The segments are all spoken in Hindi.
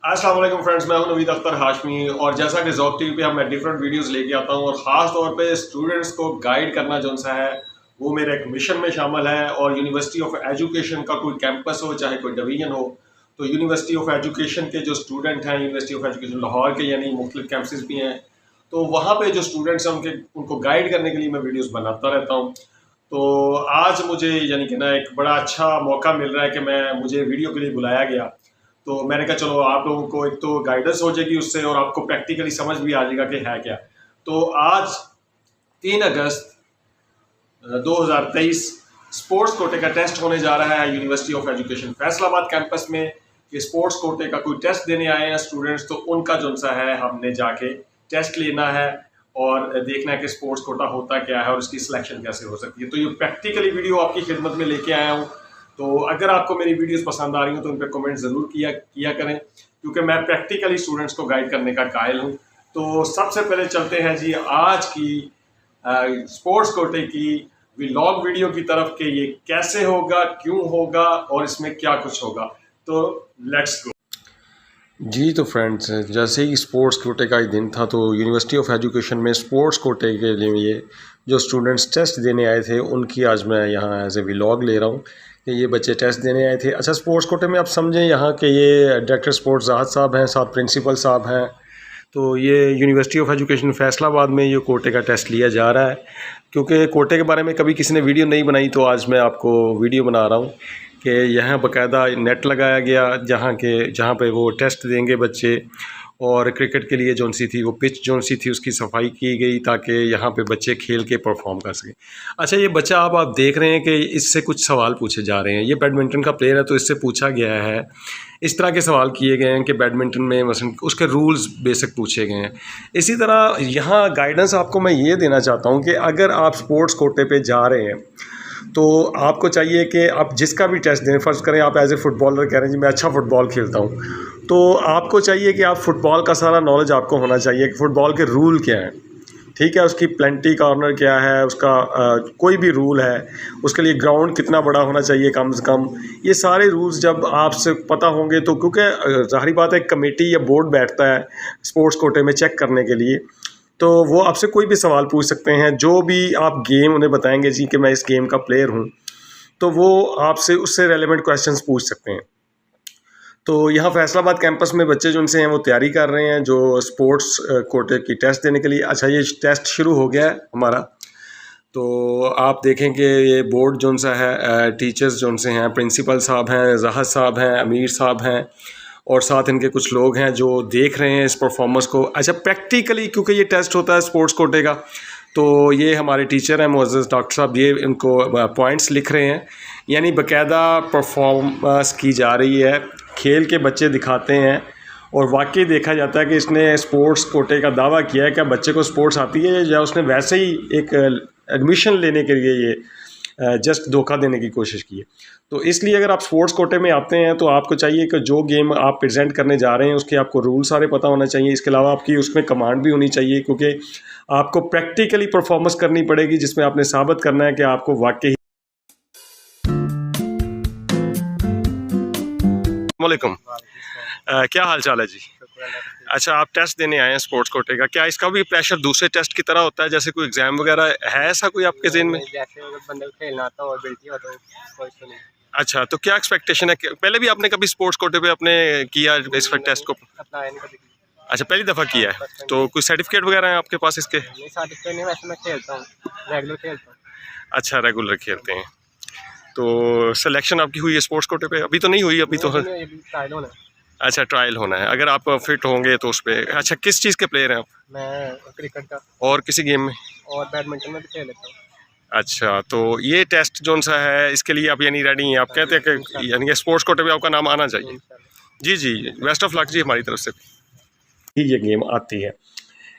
अस्सलाम वालेकुम फ्रेंड्स, मैं हूं नवीद अख्तर हाशमी। और जैसा कि ज़ौक़ टीवी पे मैं डिफरेंट वीडियोस लेके आता हूं और ख़ास तौर पे स्टूडेंट्स को गाइड करना जो सा है वो मेरे एक मिशन में शामिल है। और यूनिवर्सिटी ऑफ एजुकेशन का कोई कैंपस हो चाहे कोई डिवीज़न हो, तो यूनिवर्सिटी ऑफ एजुकेशन के जो स्टूडेंट हैं, यूनिवर्सिटी ऑफ एजुकेशन लाहौर के यानी मुख्तलिफ कैंपसेस भी हैं, तो वहाँ पे जो स्टूडेंट्स हैं उनको गाइड करने के लिए मैं वीडियोज़ बनाता रहता हूँ। तो आज मुझे यानी कि ना एक बड़ा अच्छा मौका मिल रहा है कि मुझे वीडियो के लिए बुलाया गया। तो मैंने कहा चलो आप लोगों को एक तो गाइडेंस हो जाएगी उससे और आपको प्रैक्टिकली समझ भी आ जाएगा कि है क्या। तो आज 3 अगस्त 2023 स्पोर्ट्स कोटे का टेस्ट होने जा रहा है university of education Faisalabad campus में। कि स्पोर्ट्स कोटे का कोई टेस्ट देने आए हैं स्टूडेंट्स, तो उनका जो सा है हमने जाके टेस्ट लेना है और देखना है कि स्पोर्ट्स कोटा होता क्या है और उसकी सिलेक्शन कैसे हो सकती है। तो ये प्रैक्टिकली वीडियो आपकी खिदमत में लेके आया हूँ। तो अगर आपको मेरी वीडियोस पसंद आ रही हो तो उन पर कमेंट ज़रूर किया करें, क्योंकि मैं प्रैक्टिकली स्टूडेंट्स को गाइड करने का कायल हूँ। तो सबसे पहले चलते हैं जी आज की स्पोर्ट्स कोटे की व्लॉग वीडियो की तरफ कि ये कैसे होगा, क्यों होगा और इसमें क्या कुछ होगा। तो लेट्स गो जी। तो फ्रेंड्स, जैसे ही स्पोर्ट्स कोटे का दिन था तो यूनिवर्सिटी ऑफ एजुकेशन में स्पोर्ट्स कोटे के लिए जो स्टूडेंट्स टेस्ट देने आए थे उनकी आज मैं यहाँ एज ए व्लॉग ले रहा हूँ कि ये बच्चे टेस्ट देने आए थे। अच्छा, स्पोर्ट्स कोटे में आप समझें यहाँ के ये डायरेक्टर स्पोर्ट्स जहाद साहब हैं, साथ प्रिंसिपल साहब हैं। तो ये यूनिवर्सिटी ऑफ एजुकेशन फैसलाबाद में ये कोटे का टेस्ट लिया जा रहा है। क्योंकि कोटे के बारे में कभी किसी ने वीडियो नहीं बनाई तो आज मैं आपको वीडियो बना रहा हूँ कि यहाँ बाकायदा नेट लगाया गया जहाँ पे वो टेस्ट देंगे बच्चे। और क्रिकेट के लिए जौन सी थी वो पिच जौन सी थी उसकी सफाई की गई ताकि यहाँ पे बच्चे खेल के परफॉर्म कर सकें। अच्छा, ये बच्चा आप देख रहे हैं कि इससे कुछ सवाल पूछे जा रहे हैं। ये बैडमिंटन का प्लेयर है तो इससे पूछा गया है, इस तरह के सवाल किए गए हैं कि बैडमिंटन में मसलन उसके रूल्स बेसिक पूछे गए हैं। इसी तरह यहाँ गाइडेंस आपको मैं ये देना चाहता हूँ कि अगर आप स्पोर्ट्स कोटे पे जा रहे हैं तो आपको चाहिए कि आप जिसका भी टेस्ट दें, फ़र्ज़ करें आप एज ए फ़ुटबॉलर कह रहे हैं जी मैं अच्छा फ़ुटबॉल खेलता हूँ, तो आपको चाहिए कि आप फ़ुटबॉल का सारा नॉलेज आपको होना चाहिए कि फ़ुटबॉल के रूल क्या हैं, ठीक है, उसकी प्लेंटी कॉर्नर क्या है, उसका कोई भी रूल है, उसके लिए ग्राउंड कितना बड़ा होना चाहिए कम से कम। ये सारे रूल्स जब आपसे पता होंगे तो, क्योंकि ज़ाहिर बात है कमेटी या बोर्ड बैठता है स्पोर्ट्स कोटे में चेक करने के लिए, तो वो आपसे कोई भी सवाल पूछ सकते हैं। जो भी आप गेम उन्हें बताएंगे जी कि मैं इस गेम का प्लेयर हूँ, तो वो आपसे उससे रेलेवेंट क्वेश्चंस पूछ सकते हैं। तो यहाँ फैसलाबाद कैंपस में बच्चे जो उनसे हैं वो तैयारी कर रहे हैं जो स्पोर्ट्स कोटे की टेस्ट देने के लिए। अच्छा, ये टेस्ट शुरू हो गया है हमारा। तो आप देखें कि ये बोर्ड जो सा है, टीचर्स जो से हैं, प्रिंसिपल साहब हैं, जहाद साहब हैं, अमीर साहब हैं और साथ इनके कुछ लोग हैं जो देख रहे हैं इस परफॉर्मेंस को। अच्छा, प्रैक्टिकली क्योंकि ये टेस्ट होता है स्पोर्ट्स कोटे का, तो ये हमारे टीचर हैं मुअज़्ज़ज़ डॉक्टर साहब, ये इनको पॉइंट्स लिख रहे हैं, यानी बाकायदा परफॉर्मेंस की जा रही है, खेल के बच्चे दिखाते हैं और वाकई देखा जाता है कि इसने स्पोर्ट्स कोटे का दावा किया है। क्या बच्चे को स्पोर्ट्स आती है या उसने वैसे ही एक एडमिशन लेने के लिए ये जस्ट धोखा देने की कोशिश की है। तो इसलिए अगर आप स्पोर्ट्स कोटे में आते हैं तो आपको चाहिए कि जो गेम आप प्रेजेंट करने जा रहे हैं उसके आपको रूल सारे पता होना चाहिए। इसके अलावा आपकी उसमें कमांड भी होनी चाहिए, क्योंकि आपको प्रैक्टिकली परफॉर्मेंस करनी पड़ेगी जिसमें आपने साबित करना है कि आपको वाकई। वालेकुम, क्या हाल चाल है जी? अच्छा, आप टेस्ट देने आए हैं स्पोर्ट्स कोटे का, क्या इसका भी प्रेशर दूसरे टेस्ट की तरह होता है, जैसे कोई एग्जाम वगैरह है ऐसा कोई आपके ज़हन में? जैसे बंदे को खेलना आता हो और बिल्टी हो तो कोई तो नहीं। अच्छा, तो क्या एक्सपेक्टेशन है? पहले भी आपने कभी स्पोर्ट्स कोटे पे अपने किया इस टेस्ट को? अप्लाई नहीं कभी। अच्छा, पहली दफ़ा किया है, तो कोई सर्टिफिकेट वगैरह है आपके पास इसके? नहीं, सर्टिफिकेट नहीं, वैसे मैं खेलता हूँ, रेगुलर खेलता हूँ। अच्छा, रेगुलर खेलते हैं। तो सिलेक्शन आपकी हुई है स्पोर्ट्स कोटे पे? अभी तो नहीं हुई, अभी तो ट्रायल होना है। अच्छा, ट्रायल होना है। अगर आप फिट होंगे तो उस पर। अच्छा, किस चीज़ के प्लेयर हैं आप? मैं क्रिकेट का और किसी गेम में? और बैडमिंटन में भी खेल लेता हूँ। अच्छा, तो ये टेस्ट जो सा है इसके लिए आप यानी रेडी हैं? आप कहते हैं कि यानी स्पोर्ट्स कोटे पे आपका नाम आना चाहिए। जी जी, बेस्ट ऑफ लक जी हमारी तरफ से। ये गेम आती है।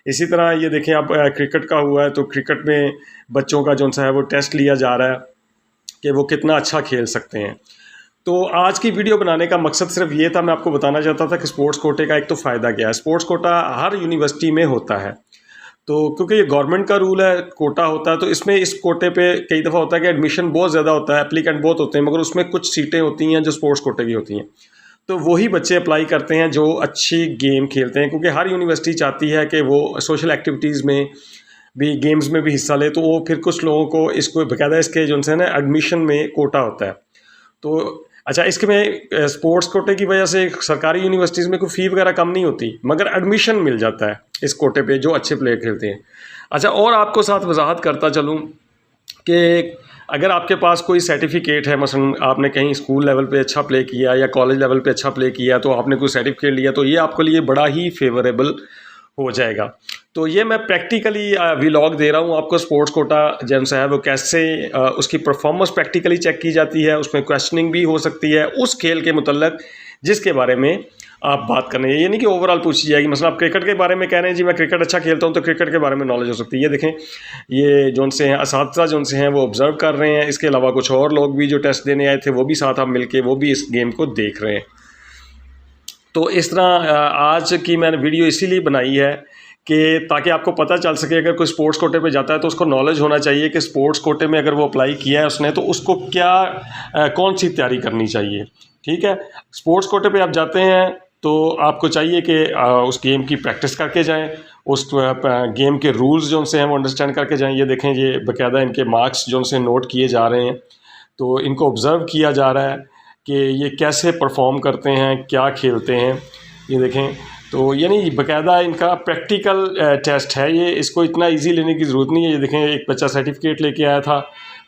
इसी तरह ये देखें आप, क्रिकेट का हुआ है तो क्रिकेट में बच्चों का जो सा है वो टेस्ट लिया जा रहा है कि वो कितना अच्छा खेल सकते हैं। तो आज की वीडियो बनाने का मकसद सिर्फ ये था, मैं आपको बताना चाहता था कि स्पोर्ट्स कोटे का एक तो फ़ायदा क्या है। स्पोर्ट्स कोटा हर यूनिवर्सिटी में होता है, तो क्योंकि ये गवर्नमेंट का रूल है, कोटा होता है, तो इसमें इस कोटे पे कई दफ़ा होता है कि एडमिशन बहुत ज़्यादा होता है, एप्लीकेंट बहुत होते हैं, मगर उसमें कुछ सीटें होती हैं जो स्पोर्ट्स कोटे की होती हैं। तो वही बच्चे अप्लाई करते हैं जो अच्छी गेम खेलते हैं, क्योंकि हर यूनिवर्सिटी चाहती है कि वो सोशल एक्टिविटीज़ में भी, गेम्स में भी हिस्सा ले। तो वो फिर कुछ लोगों को इसको बाकायदा इसके जो है ना एडमिशन में कोटा होता है। तो अच्छा, इसके में स्पोर्ट्स कोटे की वजह से सरकारी यूनिवर्सिटीज़ में कोई फ़ी वगैरह कम नहीं होती, मगर एडमिशन मिल जाता है इस कोटे पे जो अच्छे प्लेयर खेलते हैं। अच्छा, और आपको साथ वजाहत करता चलूँ कि अगर आपके पास कोई सर्टिफिकेट है, मसलन आपने कहीं स्कूल लेवल पे अच्छा प्ले किया या कॉलेज लेवल पे अच्छा प्ले किया, तो आपने कोई सर्टिफिकेट लिया, तो ये आपके लिए बड़ा ही फेवरेबल हो जाएगा। तो ये मैं प्रैक्टिकली व्लॉग दे रहा हूँ आपको। स्पोर्ट्स कोटा जैसा है वो कैसे उसकी परफॉर्मेंस प्रैक्टिकली चेक की जाती है, उसमें क्वेश्चनिंग भी हो सकती है उस खेल के मुतल्लक जिसके बारे में आप बात कर रहे हैं। ये नहीं कि ओवरऑल पूछी जाएगी। मतलब आप क्रिकेट के बारे में कह रहे हैं जी मैं क्रिकेट अच्छा खेलता हूँ, तो क्रिकेट के बारे में नॉलेज हो सकती है। ये देखें, ये जोन से हैं असातिज़ा जोन से हैं वो ऑब्ज़र्व कर रहे हैं। इसके अलावा कुछ और लोग भी जो टेस्ट देने आए थे वो भी साथ आप मिलके वो भी इस गेम को देख रहे हैं। तो इस तरह आज की मैंने वीडियो इसीलिए बनाई है कि ताकि आपको पता चल सके, अगर कोई स्पोर्ट्स कोटे पे जाता है तो उसको नॉलेज होना चाहिए कि स्पोर्ट्स कोटे में अगर वो अप्लाई किया है उसने, तो उसको क्या कौन सी तैयारी करनी चाहिए। ठीक है, स्पोर्ट्स कोटे पे आप जाते हैं तो आपको चाहिए कि उस गेम की प्रैक्टिस करके जाएं, उस गेम के रूल्स जो से हैं वो अंडरस्टैंड करके जाएं। ये देखें, ये बाकायदा इनके मार्क्स जो से नोट किए जा रहे हैं, तो इनको ऑब्ज़र्व किया जा रहा है कि ये कैसे परफॉर्म करते हैं, क्या खेलते हैं। ये देखें, तो यानी बाकायदा इनका प्रैक्टिकल टेस्ट है ये, इसको इतना इजी लेने की ज़रूरत नहीं है। ये देखें, एक बच्चा सर्टिफिकेट लेके आया था,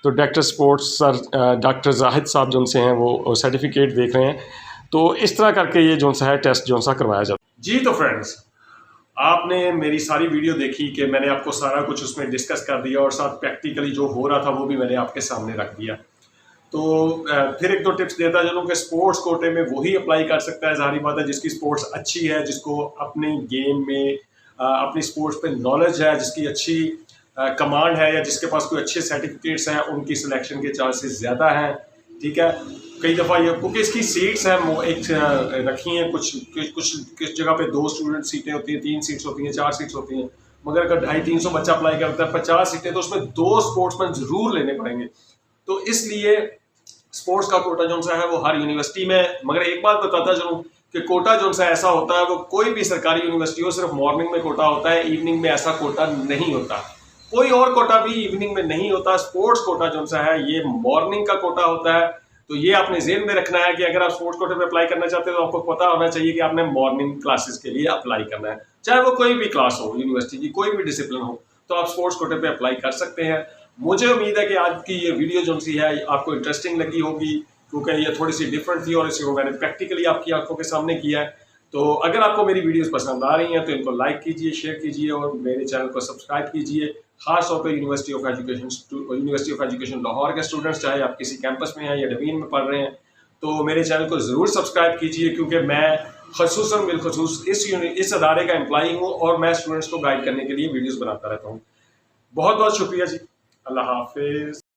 तो director sports sir doctor Zahid साहब जो से हैं वो सर्टिफिकेट देख रहे हैं। तो इस तरह करके ये जो सा है टेस्ट जो सा करवाया जाता है जी। तो फ्रेंड्स, आपने मेरी सारी वीडियो देखी कि मैंने आपको सारा कुछ उसमें डिस्कस कर दिया और साथ प्रैक्टिकली जो हो रहा था वो भी मैंने आपके सामने रख दिया। तो फिर एक दो टिप्स देता चलूँ कि स्पोर्ट्स कोटे में वही अप्लाई कर सकता है, ज़ाहिर बात है, जिसकी स्पोर्ट्स अच्छी है, जिसको अपनी गेम में अपनी स्पोर्ट्स पे नॉलेज है, जिसकी अच्छी कमांड है, या जिसके पास कोई अच्छे सर्टिफिकेट्स हैं, उनकी सिलेक्शन के चांसेस ज़्यादा हैं। ठीक है, कई दफ़ा ये क्योंकि इसकी सीट्स हैं एक रखी हैं, कुछ जगह पे 2 स्टूडेंट सीटें होती हैं, 3 सीट्स होती हैं, 4 सीट्स होती हैं, मगर अगर 250-300 बच्चा अप्लाई करता है 50 सीटें, तो उसमें 2 स्पोर्ट्समैन ज़रूर लेने पड़ेंगे। तो इसलिए स्पोर्ट्स का कोटा जो सा है वो हर यूनिवर्सिटी में, मगर एक बात बताता चलूँ कि कोटा जो सा ऐसा होता है वो कोई भी सरकारी यूनिवर्सिटी हो सिर्फ मॉर्निंग में कोटा होता है, इवनिंग में ऐसा कोटा नहीं होता। कोई और कोटा भी इवनिंग में नहीं होता। स्पोर्ट्स कोटा जो सा है ये मॉर्निंग का कोटा होता है। तो ये आपने ज़हन में रखना है कि अगर आप स्पोर्ट्स कोटे पे अप्लाई करना चाहते हो तो आपको पता होना चाहिए कि आपने मॉर्निंग क्लासेस के लिए अप्लाई करना है, चाहे वो कोई भी क्लास हो, यूनिवर्सिटी की कोई भी डिसिप्लिन हो, तो आप स्पोर्ट्स कोटे पे अप्लाई कर सकते हैं। मुझे उम्मीद है कि आज की ये वीडियो जो सी है आपको इंटरेस्टिंग लगी होगी, क्योंकि ये थोड़ी सी डिफरेंट थी और इसको मैंने प्रैक्टिकली आपकी आंखों के सामने किया है। तो अगर आपको मेरी वीडियोस पसंद आ रही हैं तो इनको लाइक कीजिए, शेयर कीजिए और मेरे चैनल को सब्सक्राइब कीजिए। खास तौर पर यूनिवर्सिटी ऑफ एजुकेशन लाहौर के स्टूडेंट्स, चाहे आप किसी कैंपस में हैं या डवीन में पढ़ रहे हैं, तो मेरे चैनल को ज़रूर सब्सक्राइब कीजिए, क्योंकि मैं ख़ुसूसन बिलखुसूस इस अदारे का एम्प्लॉई हूँ और मैं स्टूडेंट्स को गाइड करने के लिए वीडियोज़ बनाता रहता हूँ। बहुत बहुत शुक्रिया जी। अल्लाह हाफिज़।